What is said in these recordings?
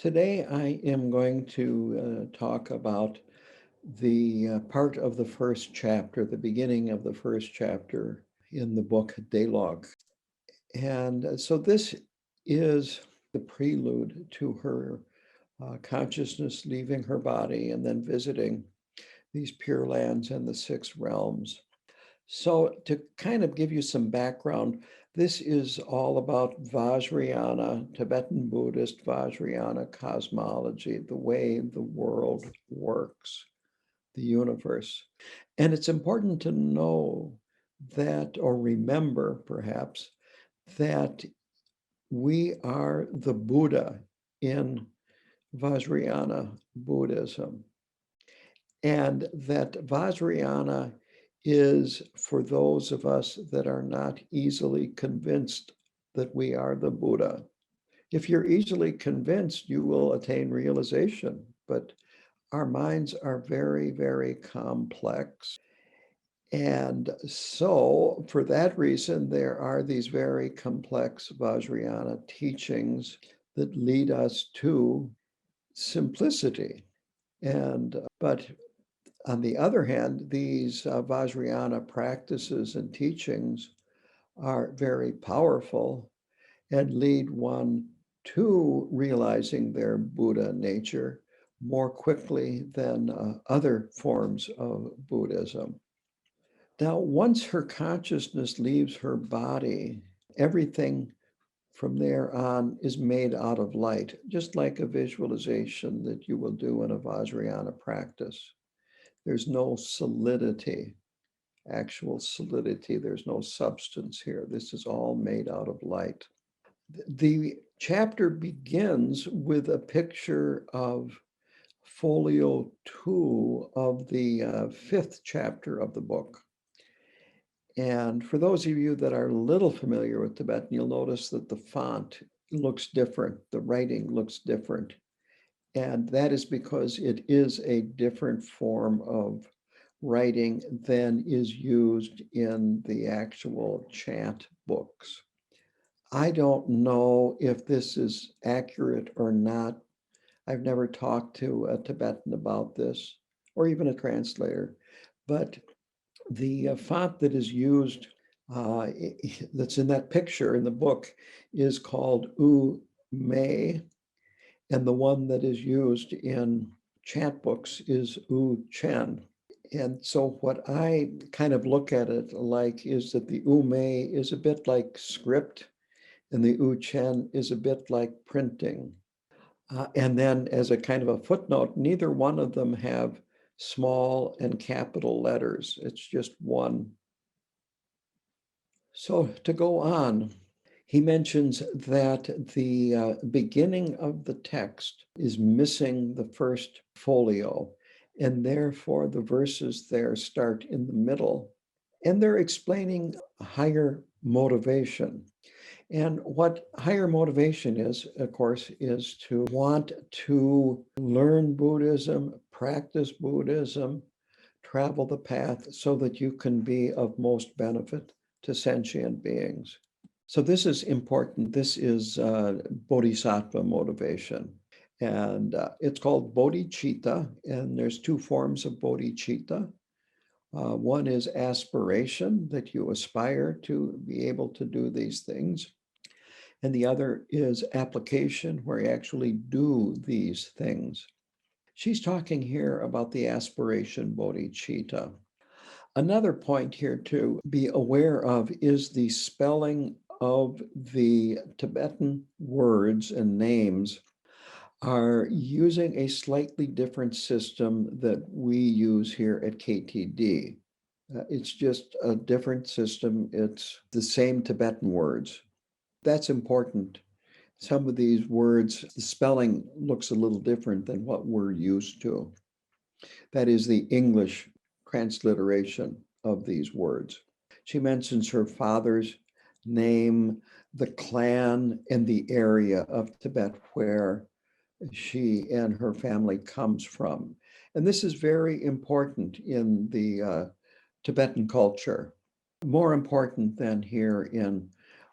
Today I am going to talk about the part of the first chapter, the beginning of the first chapter in the book Delog. And so this is the prelude to her consciousness leaving her body and then visiting these Pure Lands and the six realms. So to kind of give you some background, this is all about Vajrayana, Tibetan Buddhist Vajrayana cosmology, the way the world works, the universe. And it's important to know that, or remember perhaps, that we are the Buddha in Vajrayana Buddhism. And that Vajrayana is for those of us that are not easily convinced that we are the Buddha. If you're easily convinced, you will attain realization, but our minds are very, very complex. And so, for that reason, there are these very complex Vajrayana teachings that lead us to simplicity. But on the other hand, these Vajrayana practices and teachings are very powerful and lead one to realizing their Buddha nature more quickly than other forms of Buddhism. Now, once her consciousness leaves her body, everything from there on is made out of light, just like a visualization that you will do in a Vajrayana practice. There's no solidity, actual solidity. There's no substance here. This is all made out of light. The chapter begins with a picture of folio 2 of the fifth chapter of the book. And for those of you that are a little familiar with Tibetan, you'll notice that the font looks different. The writing looks different. And that is because it is a different form of writing than is used in the actual chant books. I don't know if this is accurate or not. I've never talked to a Tibetan about this, or even a translator, but the font that is used, that's in that picture in the book, is called U Mei, and the one that is used in chant books is U Chen. And so what I kind of look at it like is that the U Mei is a bit like script, and the U Chen is a bit like printing. And then as a kind of a footnote, neither one of them have small and capital letters. It's just one. So to go on, he mentions that the beginning of the text is missing the first folio, and therefore the verses there start in the middle. And they're explaining higher motivation. And what higher motivation is, of course, is to want to learn Buddhism, practice Buddhism, travel the path so that you can be of most benefit to sentient beings. So this is important. This is bodhisattva motivation. And it's called bodhicitta, and there's two forms of bodhicitta. One is aspiration, that you aspire to be able to do these things. And the other is application, where you actually do these things. She's talking here about the aspiration bodhicitta. Another point here to be aware of is the spelling of the Tibetan words and names are using a slightly different system that we use here at KTD. It's just a different system. It's the same Tibetan words. That's important. Some of these words, the spelling looks a little different than what we're used to. That is the English transliteration of these words. She mentions her father's name, the clan, and the area of Tibet where she and her family comes from. And this is very important in the Tibetan culture, more important than here in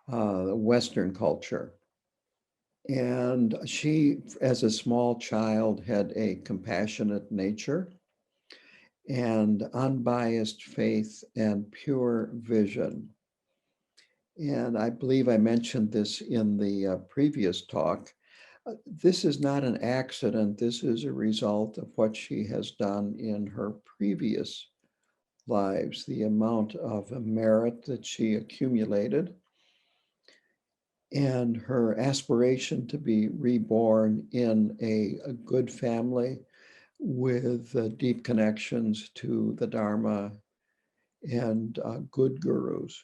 Western culture. And she, as a small child, had a compassionate nature and unbiased faith and pure vision. And I believe I mentioned this in the previous talk. This is not an accident. This is a result of what she has done in her previous lives, the amount of merit that she accumulated, and her aspiration to be reborn in a good family with deep connections to the Dharma and good gurus.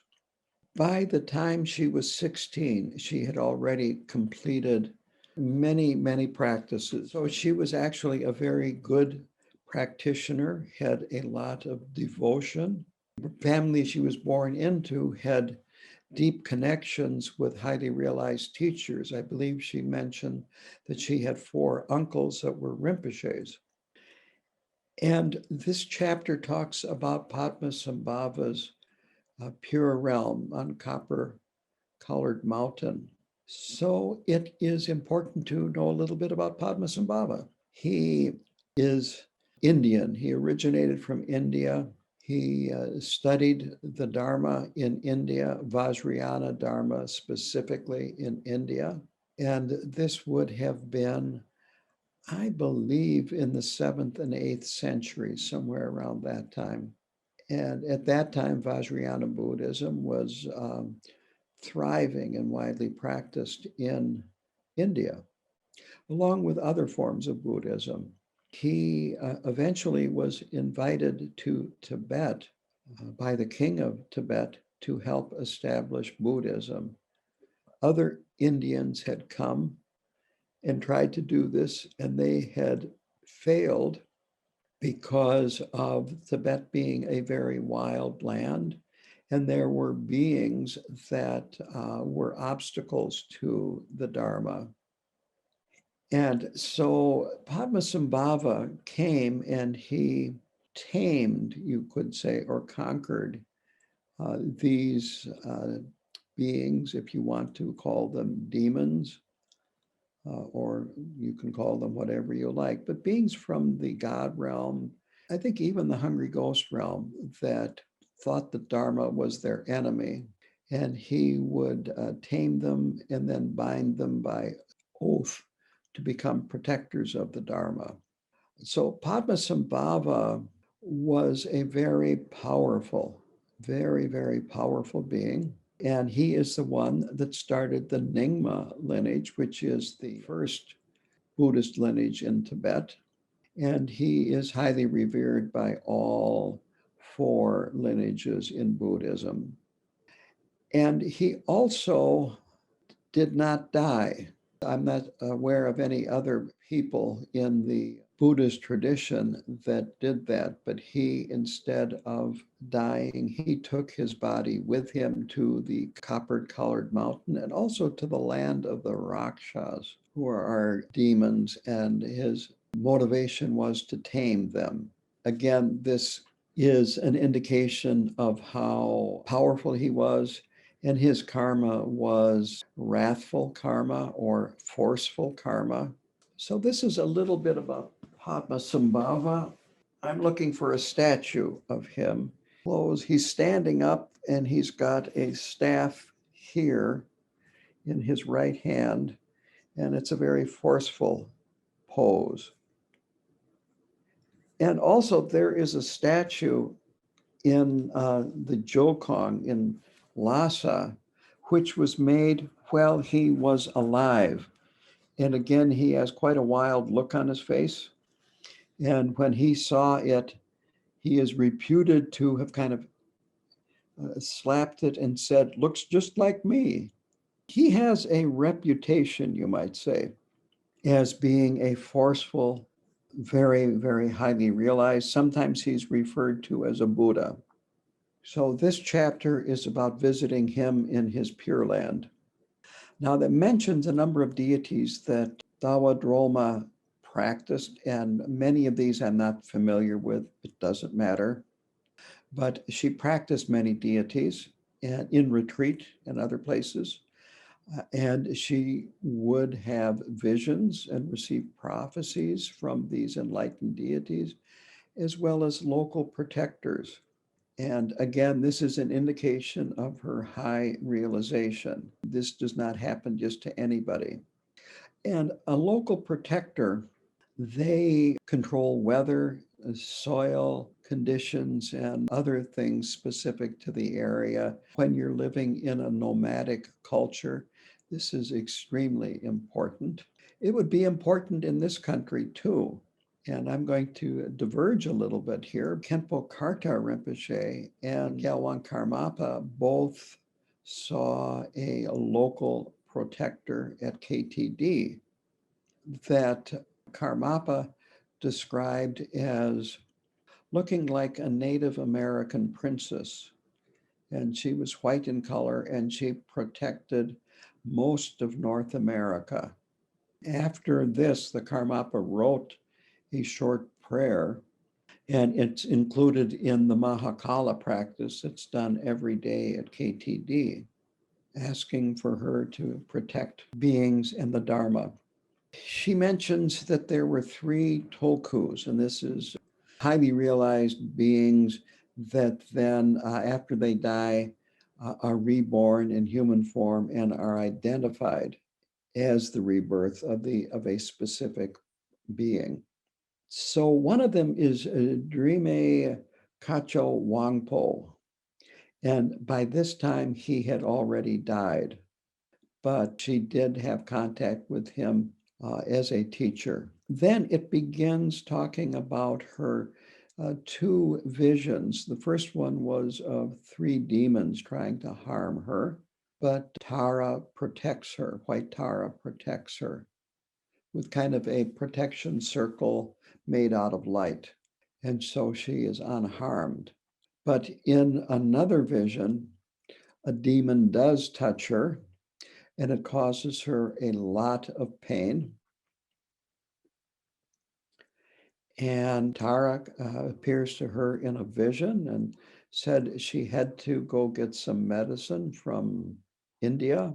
By the time she was 16, she had already completed many, many practices. So she was actually a very good practitioner, had a lot of devotion. The family she was born into had deep connections with highly realized teachers. I believe she mentioned that she had 4 uncles that were Rinpoches. And this chapter talks about Padmasambhava's pure realm on copper-colored mountain. So it is important to know a little bit about Padmasambhava. He is Indian. He originated from India. He studied the Dharma in India, Vajrayana Dharma specifically in India. And this would have been, I believe, in the 7th and 8th centuries, somewhere around that time. And at that time, Vajrayana Buddhism was thriving and widely practiced in India, along with other forms of Buddhism. He eventually was invited to Tibet by the king of Tibet to help establish Buddhism. Other Indians had come and tried to do this, and they had failed because of Tibet being a very wild land. And there were beings that were obstacles to the Dharma. And so Padmasambhava came and he tamed, you could say, or conquered these beings, if you want to call them demons, or you can call them whatever you like, but beings from the God realm, I think even the hungry ghost realm, that thought that Dharma was their enemy. And he would tame them and then bind them by oath to become protectors of the Dharma. So Padmasambhava was a very powerful, very, very powerful being. And he is the one that started the Nyingma lineage, which is the first Buddhist lineage in Tibet. And he is highly revered by all 4 lineages in Buddhism. And he also did not die. I'm not aware of any other people in the Buddhist tradition that did that, but he, instead of dying, he took his body with him to the copper-colored mountain and also to the land of the Rakshas, who are our demons, and his motivation was to tame them. Again, this is an indication of how powerful he was, and his karma was wrathful karma or forceful karma. So this is a little bit about Padmasambhava. I'm looking for a statue of him. He's standing up and he's got a staff here in his right hand, and it's a very forceful pose. And also there is a statue in the Jokong in Lhasa, which was made while he was alive. And again, he has quite a wild look on his face. And when he saw it, he is reputed to have kind of slapped it and said, "Looks just like me." He has a reputation, you might say, as being a forceful, very, very highly realized. Sometimes he's referred to as a Buddha. So this chapter is about visiting him in his Pure Land. Now, that mentions a number of deities that Dawa Drolma practiced, and many of these I'm not familiar with. It doesn't matter. But she practiced many deities and in retreat and other places. And she would have visions and receive prophecies from these enlightened deities, as well as local protectors. And again, this is an indication of her high realization. This does not happen just to anybody. And a local protector, they control weather, soil conditions, and other things specific to the area. When you're living in a nomadic culture, this is extremely important. It would be important in this country too. And I'm going to diverge a little bit here. Khenpo Karta Rinpoche and Gyalwang Karmapa both saw a local protector at KTD that Karmapa described as looking like a Native American princess. And she was white in color and she protected most of North America. After this, the Karmapa wrote a short prayer, and it's included in the Mahakala practice. It's done every day at KTD, asking for her to protect beings and the Dharma. She mentions that there were three tulkus, and this is highly realized beings that then, after they die, are reborn in human form and are identified as the rebirth of a specific being. So one of them is Drime Kacho Wangpo, and by this time he had already died, but she did have contact with him as a teacher. Then it begins talking about her two visions. The first one was of three demons trying to harm her, but Tara protects her, White Tara protects her with kind of a protection circle made out of light. And so she is unharmed. But in another vision, a demon does touch her and it causes her a lot of pain. And Tara appears to her in a vision and said she had to go get some medicine from India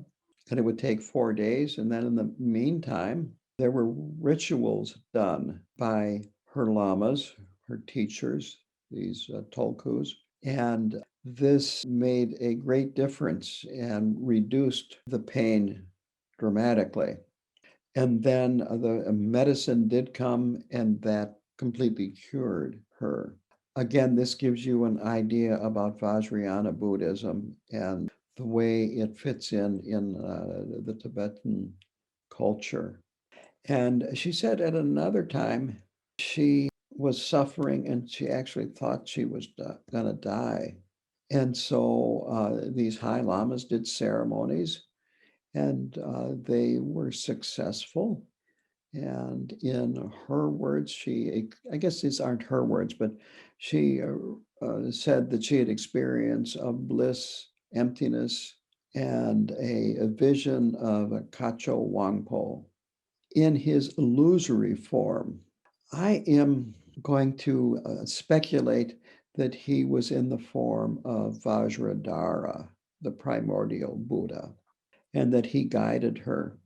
and it would take 4 days. And then in the meantime, there were rituals done by her lamas, her teachers, these tulkus, and this made a great difference and reduced the pain dramatically. And then the medicine did come, and that completely cured her. Again, this gives you an idea about Vajrayana Buddhism and the way it fits in the Tibetan culture. And she said at another time, she was suffering and she actually thought she was going to die. And so these high lamas did ceremonies and they were successful. And in her words, I guess these aren't her words, but she said that she had experienced of bliss, emptiness, and a vision of a Kacho Wangpo in his illusory form. I am going to speculate that he was in the form of Vajradhara, the primordial Buddha, and that he guided her.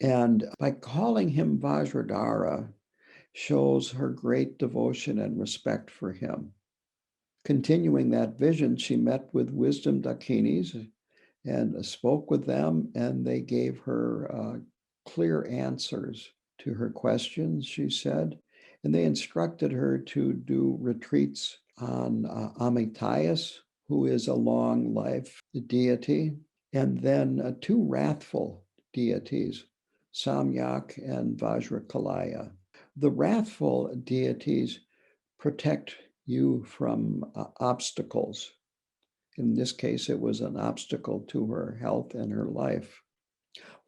And by calling him Vajradhara shows her great devotion and respect for him. Continuing that vision, she met with wisdom dakinis and spoke with them, and they gave her clear answers to her questions, she said. And they instructed her to do retreats on Amitayas, who is a long life deity, and then two wrathful deities, Samyak and Vajrakalaya. The wrathful deities protect you from obstacles. In this case, it was an obstacle to her health and her life.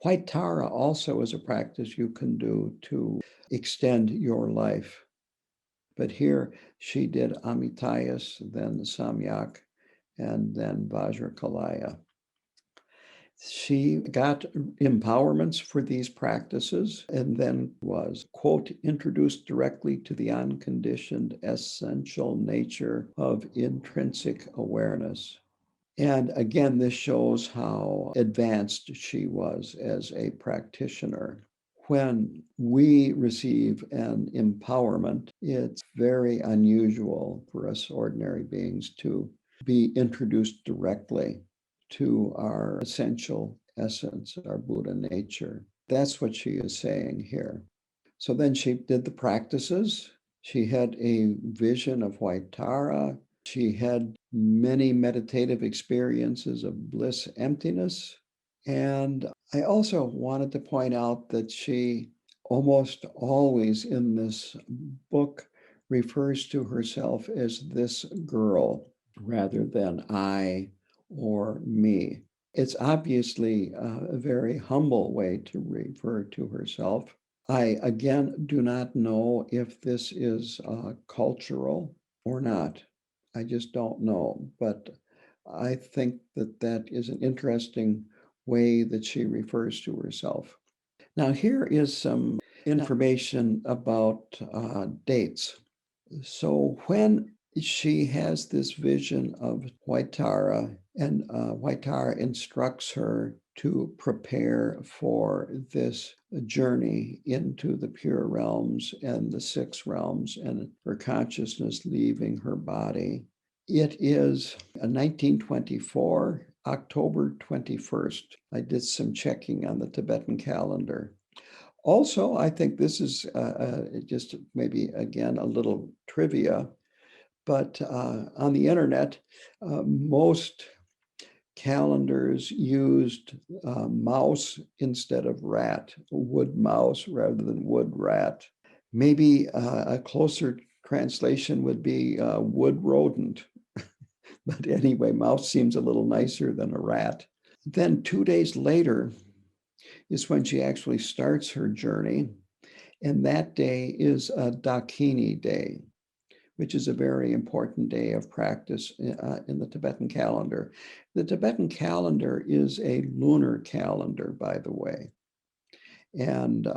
White Tara also is a practice you can do to extend your life. But here she did Amitayas, then Samyak, and then Vajrakalaya. She got empowerments for these practices and then was, quote, introduced directly to the unconditioned essential nature of intrinsic awareness. And again, this shows how advanced she was as a practitioner. When we receive an empowerment, it's very unusual for us ordinary beings to be introduced directly to our essential essence, our Buddha nature. That's what she is saying here. So then she did the practices. She had a vision of white Tara. She had many meditative experiences of bliss emptiness. And I also wanted to point out that she almost always in this book refers to herself as this girl rather than I or me. It's obviously a very humble way to refer to herself. I, again, do not know if this is cultural or not. I just don't know. But I think that that is an interesting way that she refers to herself. Now, here is some information about dates. So when she has this vision of White Tara, and White Tara instructs her to prepare for this journey into the pure realms and the six realms and her consciousness leaving her body. It is 1924, October 21st. I did some checking on the Tibetan calendar. Also, I think this is just maybe, again, a little trivia, but on the internet, most calendars used mouse instead of rat, wood mouse rather than wood rat. Maybe a closer translation would be wood rodent. But anyway, mouse seems a little nicer than a rat. Then 2 days later is when she actually starts her journey. And that day is a Dakini day, which is a very important day of practice in the Tibetan calendar. The Tibetan calendar is a lunar calendar, by the way. And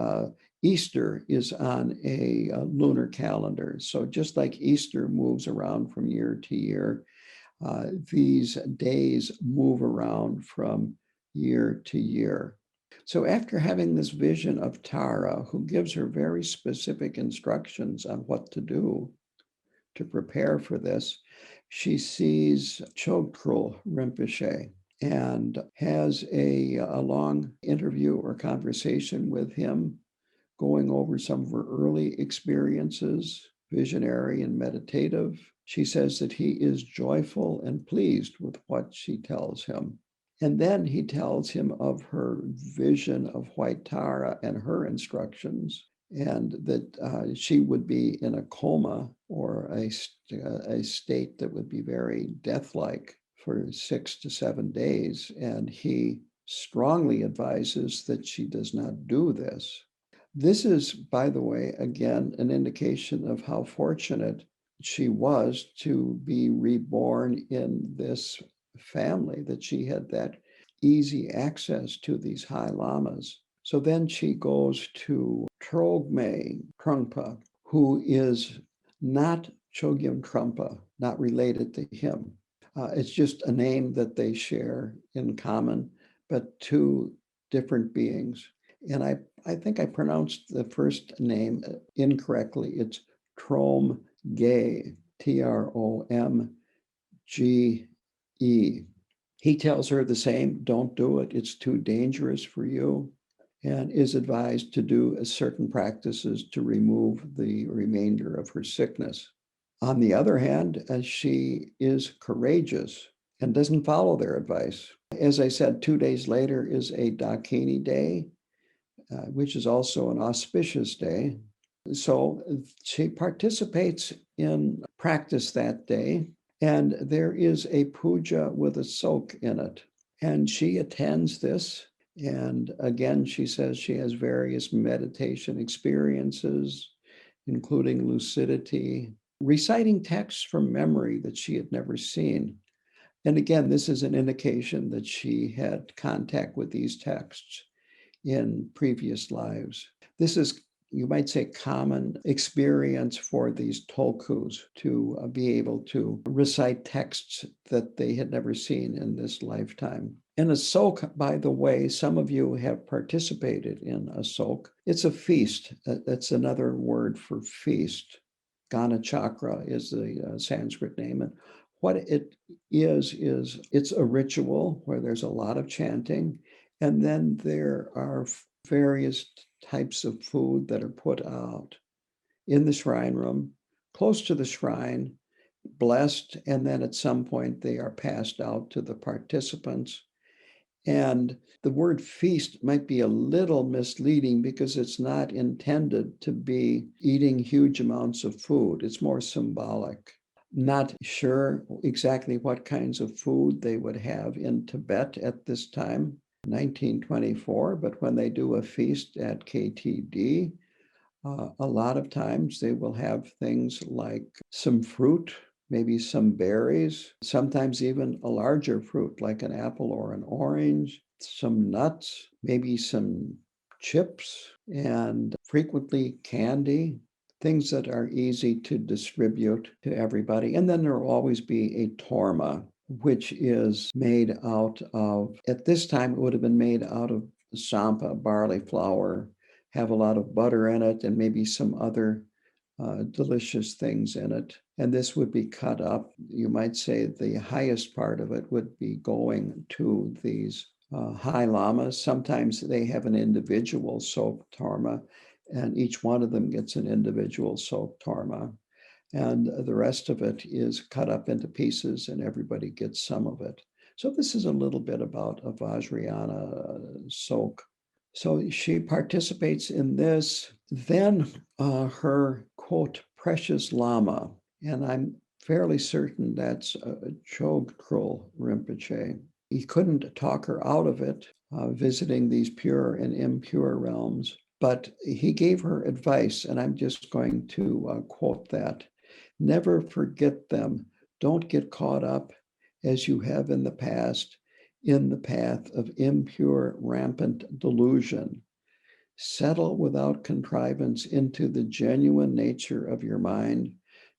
Easter is on a lunar calendar. So just like Easter moves around from year to year, these days move around from year to year. So after having this vision of Tara, who gives her very specific instructions on what to do to prepare for this, she sees Chogyal Rinpoche and has a long interview or conversation with him, going over some of her early experiences, visionary and meditative. She says that he is joyful and pleased with what she tells him. And then he tells him of her vision of White Tara and her instructions, and that she would be in a coma or a state that would be very death-like for 6 to 7 days. And he strongly advises that she does not do this. This is, by the way, again, an indication of how fortunate she was to be reborn in this family, that she had that easy access to these high lamas. So then she goes to Trogme Trungpa, who is not Chogyam Trungpa, not related to him. It's just a name that they share in common, but two different beings. And I think I pronounced the first name incorrectly. It's Tromge, Tromge. He tells her the same, don't do it, it's too dangerous for you, and is advised to do certain practices to remove the remainder of her sickness. On the other hand, she is courageous and doesn't follow their advice. As I said, 2 days later is a Dakini day, which is also an auspicious day. So she participates in practice that day, and there is a puja with a sok in it. And she attends this. And again, she says she has various meditation experiences, including lucidity, reciting texts from memory that she had never seen. And again, this is an indication that she had contact with these texts in previous lives. This is you might say, common experience for these tulkus to be able to recite texts that they had never seen in this lifetime. And a sok, by the way, some of you have participated in a sok. It's a feast. That's another word for feast. Gana chakra is the Sanskrit name. And what it is it's a ritual where there's a lot of chanting. And then there are various types of food that are put out in the shrine room, close to the shrine, blessed, and then at some point they are passed out to the participants. And the word feast might be a little misleading because it's not intended to be eating huge amounts of food. It's more symbolic. Not sure exactly what kinds of food they would have in Tibet at this time, 1924, but when they do a feast at KTD, a lot of times they will have things like some fruit, maybe some berries, sometimes even a larger fruit like an apple or an orange, some nuts, maybe some chips, and frequently candy, things that are easy to distribute to everybody. And then there will always be a torma, which is made out of, at this time, it would have been made out of sampa, barley flour, have a lot of butter in it and maybe some other delicious things in it. And this would be cut up. You might say the highest part of it would be going to these high lamas. Sometimes they have an individual soap torma, and each one of them gets an individual soap torma. And the rest of it is cut up into pieces, and everybody gets some of it. So this is a little bit about a Vajrayana soak. So she participates in this. Then her, quote, precious lama, and I'm fairly certain that's Chogtrul Rinpoche. He couldn't talk her out of it, visiting these pure and impure realms, but he gave her advice, and I'm just going to quote that. Never forget them. Don't get caught up, as you have in the past, in the path of impure, rampant delusion. Settle without contrivance into the genuine nature of your mind,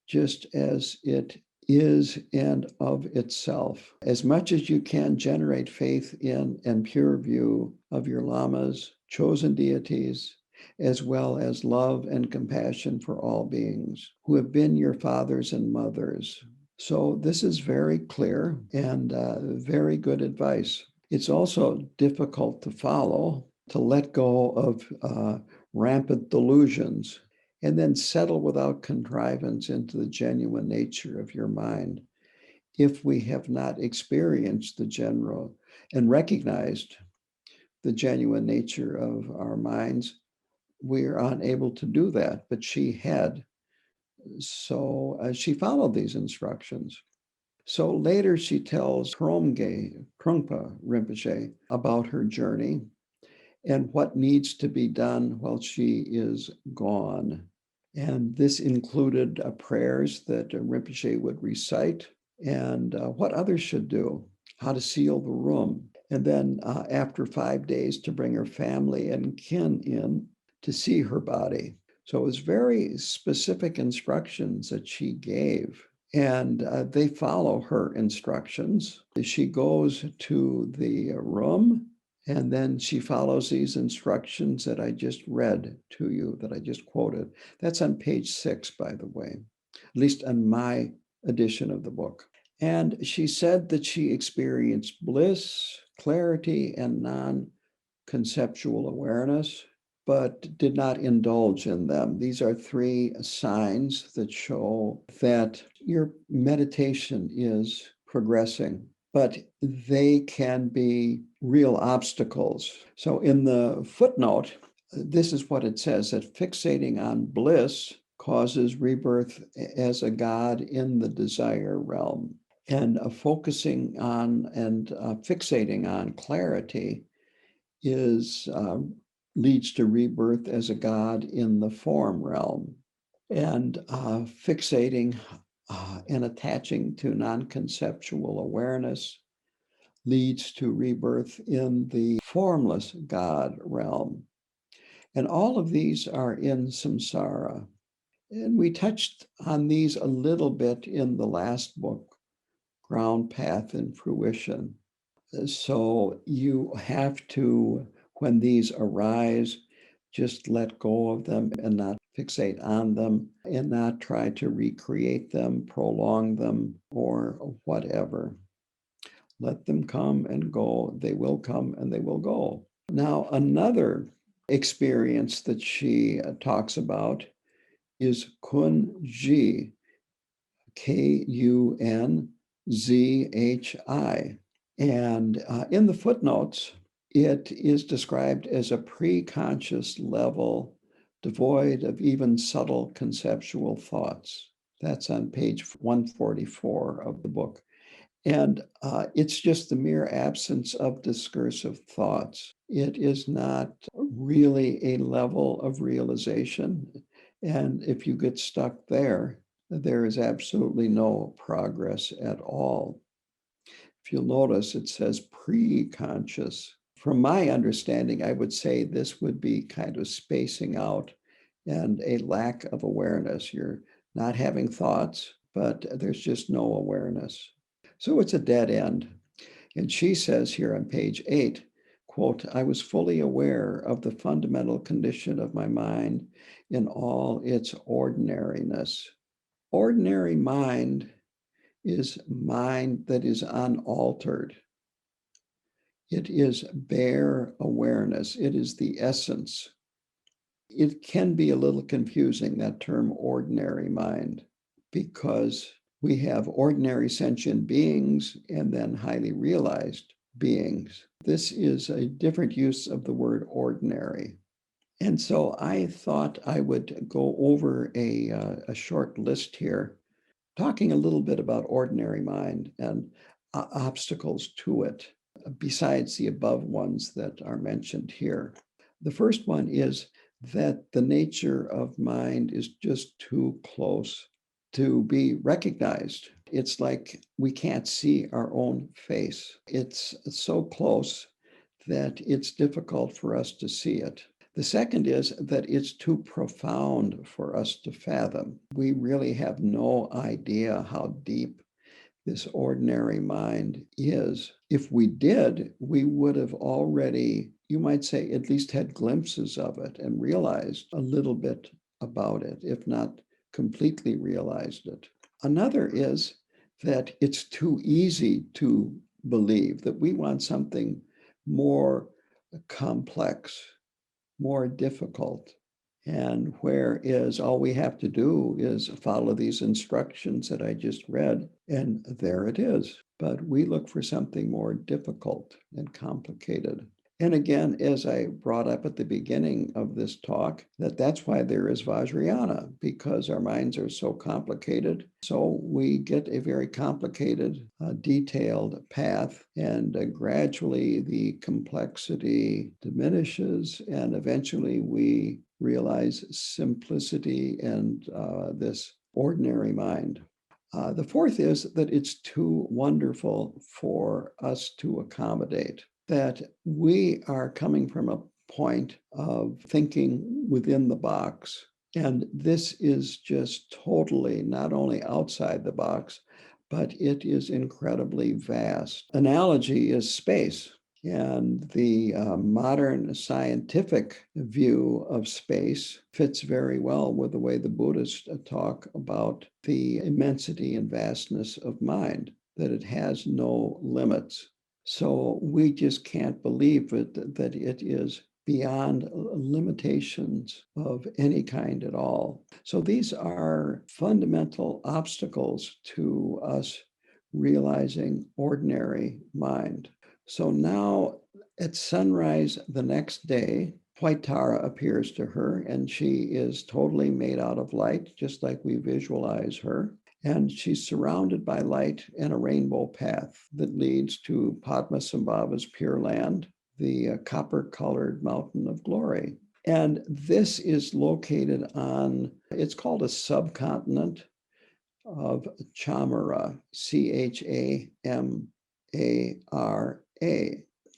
just as it is and of itself. As much as you can, generate faith in and pure view of your lamas, chosen deities, as well as love and compassion for all beings who have been your fathers and mothers. So this is very clear and very good advice. It's also difficult to follow, to let go of rampant delusions, and then settle without contrivance into the genuine nature of your mind. If we have not experienced the general and recognized the genuine nature of our minds, we are unable to do that. But she had. So she followed these instructions. So later she tells Trungpa Rinpoche about her journey and what needs to be done while she is gone. And this included prayers that Rinpoche would recite and what others should do, how to seal the room. And then after 5 days to bring her family and kin in to see her body. So it was very specific instructions that she gave. And they follow her instructions. She goes to the room, and then she follows these instructions that I just read to you, that I just quoted. That's on page 6, by the way, at least on my edition of the book. And she said that she experienced bliss, clarity, and non-conceptual awareness, but did not indulge in them. These are 3 signs that show that your meditation is progressing, but they can be real obstacles. So in the footnote, this is what it says, that fixating on bliss causes rebirth as a god in the desire realm. And focusing on and fixating on clarity leads to rebirth as a god in the form realm. And fixating and attaching to non-conceptual awareness leads to rebirth in the formless God realm. And all of these are in samsara. And we touched on these a little bit in the last book, Ground, Path, and Fruition. So you have to, when these arise, just let go of them and not fixate on them and not try to recreate them, prolong them, or whatever. Let them come and go. They will come and they will go. Now, another experience that she talks about is Kunzhi, Kunzhi. And in the footnotes, it is described as a pre-conscious level devoid of even subtle conceptual thoughts. That's on page 144 of the book. And it's just the mere absence of discursive thoughts. It is not really a level of realization. And if you get stuck there, there is absolutely no progress at all. If you'll notice, it says pre-conscious. From my understanding, I would say this would be kind of spacing out and a lack of awareness. You're not having thoughts, but there's just no awareness. So it's a dead end. And she says here on page 8, quote, I was fully aware of the fundamental condition of my mind in all its ordinariness. Ordinary mind is mind that is unaltered. It is bare awareness. It is the essence. It can be a little confusing, that term ordinary mind, because we have ordinary sentient beings and then highly realized beings. This is a different use of the word ordinary. And so I thought I would go over a short list here, talking a little bit about ordinary mind and obstacles to it, besides the above ones that are mentioned here. The first one is that the nature of mind is just too close to be recognized. It's like we can't see our own face. It's so close that it's difficult for us to see it. The second is that it's too profound for us to fathom. We really have no idea how deep this ordinary mind is. If we did, we would have already, you might say, at least had glimpses of it and realized a little bit about it, if not completely realized it. Another is that it's too easy to believe, that we want something more complex, more difficult. And whereas all we have to do is follow these instructions that I just read, and there it is. But we look for something more difficult and complicated. And again, as I brought up at the beginning of this talk, that's why there is Vajrayana, because our minds are so complicated. So we get a very complicated, detailed path, and gradually the complexity diminishes, and eventually we realize simplicity and this ordinary mind. The fourth is that it's too wonderful for us to accommodate, that we are coming from a point of thinking within the box. And this is just totally not only outside the box, but it is incredibly vast. Analogy is space. And the modern scientific view of space fits very well with the way the Buddhists talk about the immensity and vastness of mind, that it has no limits. So we just can't believe that it is beyond limitations of any kind at all. So these are fundamental obstacles to us realizing ordinary mind. So now at sunrise the next day, White Tara appears to her, and she is totally made out of light, just like we visualize her. And she's surrounded by light and a rainbow path that leads to Padmasambhava's Pure Land, the copper-colored mountain of glory. And this is located on, it's called a subcontinent of Chamara, Chamara.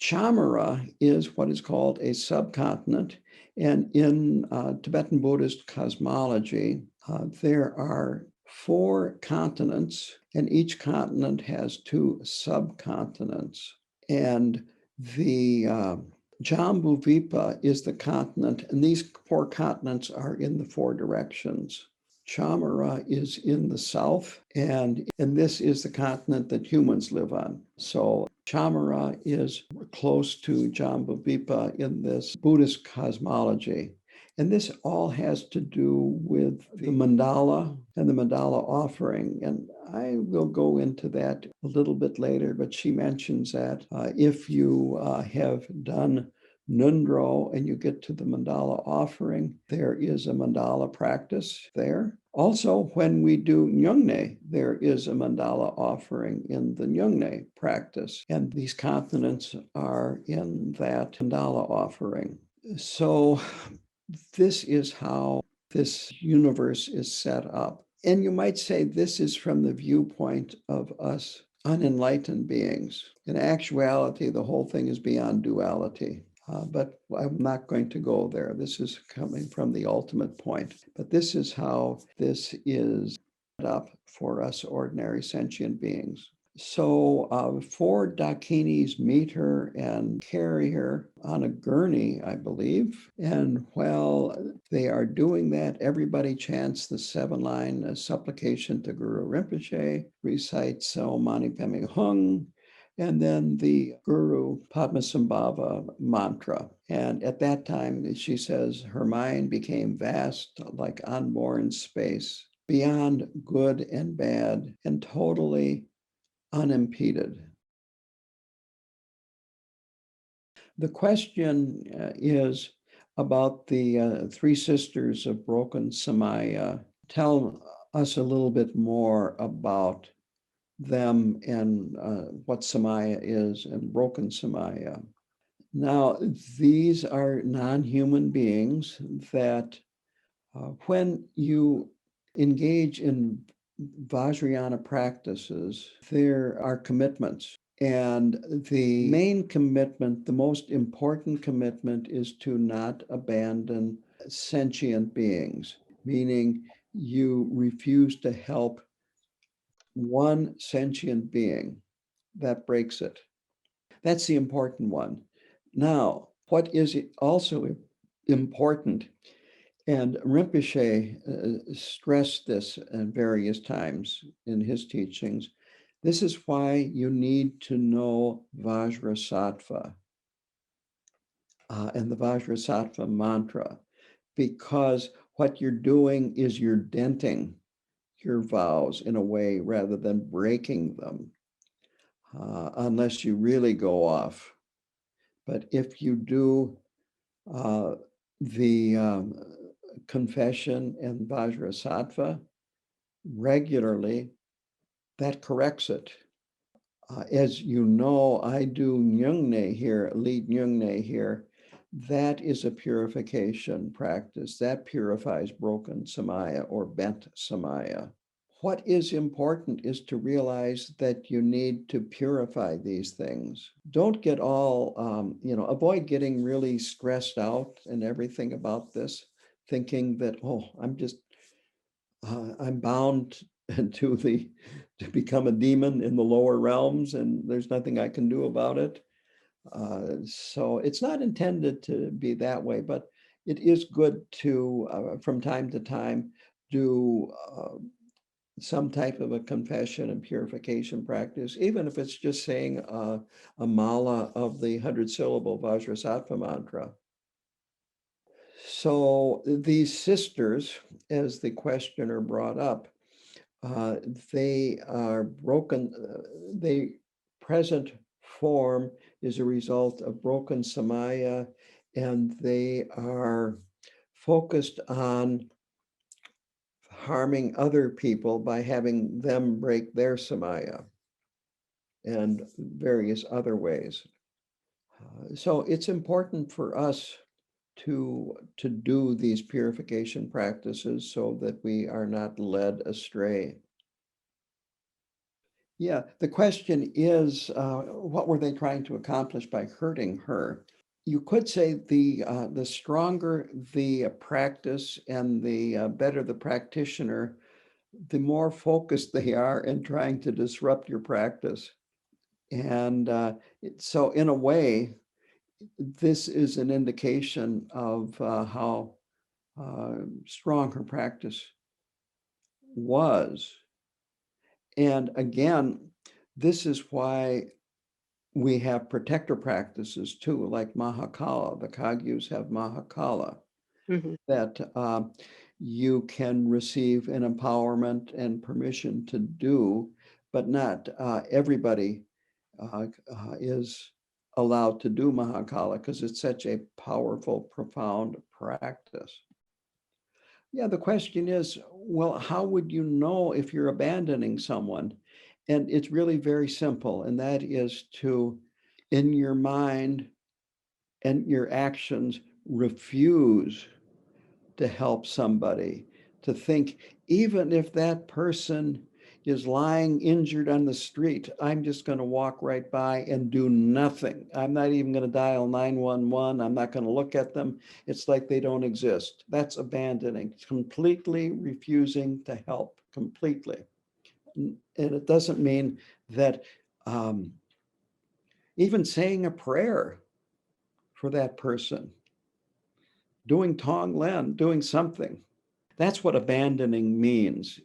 Chamara is what is called a subcontinent. And in Tibetan Buddhist cosmology, there are 4 continents, and each continent has 2 subcontinents. And the Jambudvipa is the continent, and these 4 continents are in the 4 directions. Chamara is in the south, and this is the continent that humans live on. So Chamara is close to Jambudvipa in this Buddhist cosmology. And this all has to do with the mandala and the mandala offering. And I will go into that a little bit later, but she mentions that if you have done Nundro and you get to the mandala offering, there is a mandala practice there. Also, when we do Nyungne, there is a mandala offering in the Nyungne practice, and these continents are in that mandala offering. So this is how this universe is set up. And you might say this is from the viewpoint of us unenlightened beings. In actuality, the whole thing is beyond duality. But I'm not going to go there. This is coming from the ultimate point. But this is how this is set up for us ordinary sentient beings. So 4 Dakinis meet her and carry her on a gurney, I believe. And while they are doing that, everybody chants the 7-line supplication to Guru Rinpoche, recites Mani Padme Hung, and then the Guru Padmasambhava mantra. And at that time, she says, her mind became vast like unborn space, beyond good and bad, and totally unimpeded. The question is about the 3 sisters of broken Samaya. Tell us a little bit more about them and what Samaya is and broken Samaya. Now, these are non-human beings that when you engage in Vajrayana practices, there are commitments. And the main commitment, the most important commitment, is to not abandon sentient beings, meaning you refuse to help one sentient being. That breaks it. That's the important one. Now, what is also important, and Rinpoche stressed this at various times in his teachings, this is why you need to know Vajrasattva and the Vajrasattva mantra, because what you're doing is you're denting your vows in a way rather than breaking them, unless you really go off. But if you do the confession and Vajrasattva regularly, that corrects it. As you know, I do Nyungne here, lead Nyungne here. That is a purification practice. That purifies broken Samaya or bent Samaya. What is important is to realize that you need to purify these things. Don't get all, avoid getting really stressed out and everything about this, thinking that, I'm bound to become a demon in the lower realms and there's nothing I can do about it. So it's not intended to be that way, but it is good to, from time to time, do some type of a confession and purification practice, even if it's just saying a mala of the 100-syllable Vajrasattva mantra. So these sisters, as the questioner brought up, they are broken. The present form is a result of broken Samaya, and they are focused on harming other people by having them break their Samaya and various other ways. So it's important for us to do these purification practices so that we are not led astray. Yeah, the question is, what were they trying to accomplish by hurting her? You could say the stronger the practice and the better the practitioner, the more focused they are in trying to disrupt your practice. And so in a way, this is an indication of how strong her practice was. And again, this is why we have protector practices too, like Mahakala. The Kagyus have Mahakala, Hmm. that you can receive an empowerment and permission to do, but not everybody is allowed to do Mahakala because it's such a powerful, profound practice. Yeah, the question is, well, how would you know if you're abandoning someone? And it's really very simple, and that is to, in your mind and your actions, refuse to help somebody, to think, even if that person is lying injured on the street, I'm just going to walk right by and do nothing. I'm not even going to dial 911. I'm not going to look at them. It's like they don't exist. That's abandoning, completely refusing to help, completely. And it doesn't mean that um, even saying a prayer for that person, doing Tong Len, doing something. That's what abandoning means.